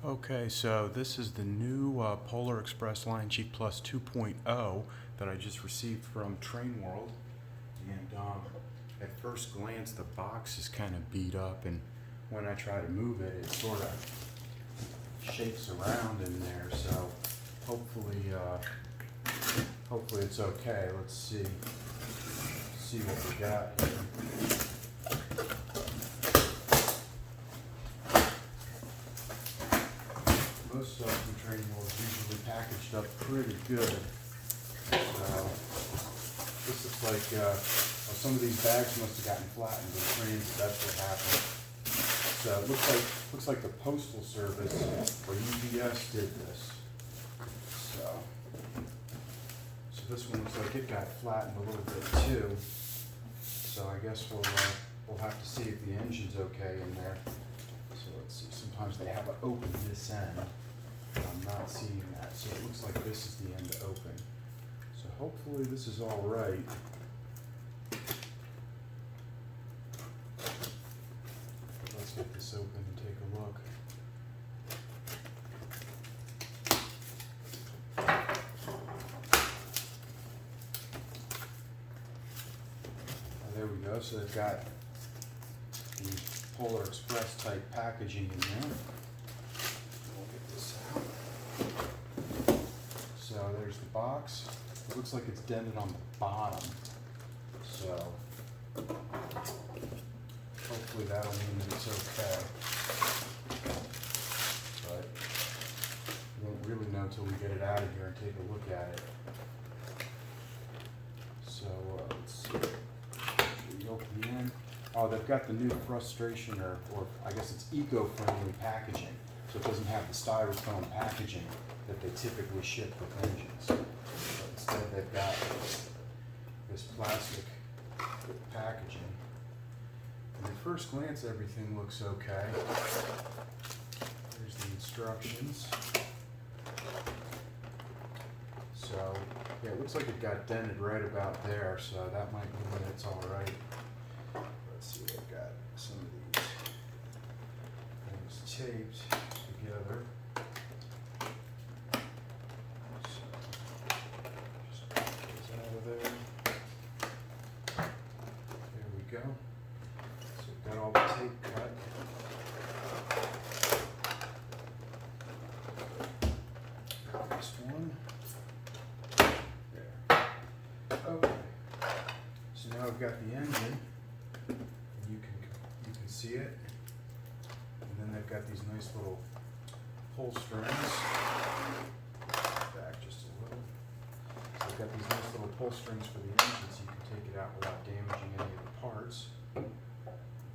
Okay, so this is the new Polar Express Lion Chief Plus 2.0 that I just received from Train World. And at first glance, the box is kind of beat up, and when I try to move it, it sort of shakes around in there. So hopefully it's okay. Let's see what we got here. Most stuff from Train World is usually packaged up pretty good. So this looks like well, some of these bags must have gotten flattened in trains. That's what happened. So it looks like the Postal Service or UPS did this. So this one looks like it got flattened a little bit too. So I guess we'll have to see if the engine's okay in there. So let's see. Sometimes they have it open this end. I'm not seeing that. So it looks like this is the end to open. So hopefully this is all right. But let's get this open and take a look. There we go. So they've got the Polar Express type packaging in there. We'll get this out. So there's the box. It looks like it's dented on the bottom. So hopefully that'll mean that it's okay. But we won't really know until we get it out of here and take a look at it. So let's see. We open the end. Oh, they've got the new frustration, or I guess it's eco-friendly packaging. So it doesn't have the styrofoam packaging that they typically ship with engines. But instead they've got this plastic packaging. And at first glance everything looks okay. Here's the instructions. So yeah, it looks like it got dented right about there, so that might mean that it's alright. Let's see, I've got some of these things taped together. So, just get those out of there. There we go. So we've got all the tape cut. Next one. There. Okay. So now I've got the engine. You can see it, and then they've got these nice little pull strings. Back just a little. So they've got these nice little pull strings for the engine, so you can take it out without damaging any of the parts.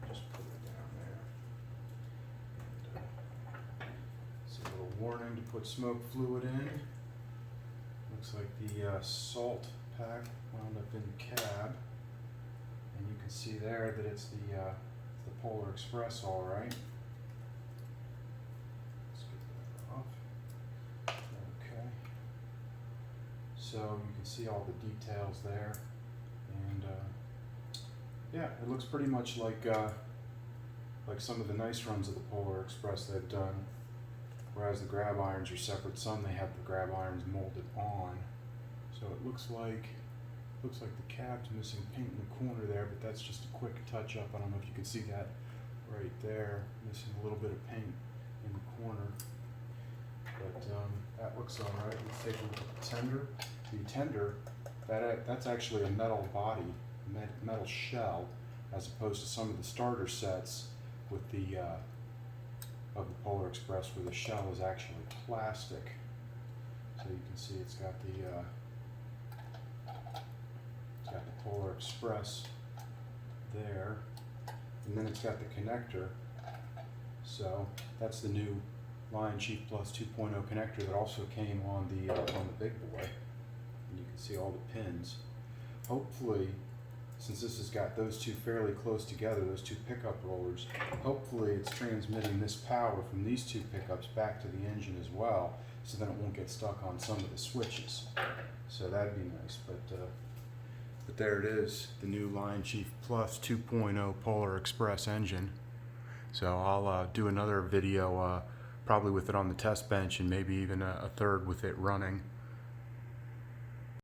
Just put it down there. And, it's a little warning to put smoke fluid in. Looks like the salt pack wound up in the cab. And you can see there that it's the Polar Express, all right. Let's get that off. Okay. So you can see all the details there, and yeah, it looks pretty much like some of the nice runs of the Polar Express they've done. Whereas the grab irons are separate. Some they have the grab irons molded on. So it looks like the cab's missing paint in the corner there, but that's just a quick touch up. I don't know if you can see that right there, missing a little bit of paint in the corner. But that looks all right. Let's take a look at the tender. The tender, that's actually a metal body, metal shell, as opposed to some of the starter sets with the of the Polar Express, where the shell is actually plastic. So you can see it's got the Polar Express there, and then it's got the connector. So that's the new Lion Chief Plus 2.0 connector that also came on the big boy, and you can see all the pins. Hopefully, since this has got those two fairly close together, those two pickup rollers, hopefully it's transmitting this power from these two pickups back to the engine as well, so then it won't get stuck on some of the switches. So that'd be nice. But there it is, the new Lion Chief Plus 2.0 Polar Express engine. So I'll do another video probably with it on the test bench, and maybe even a third with it running.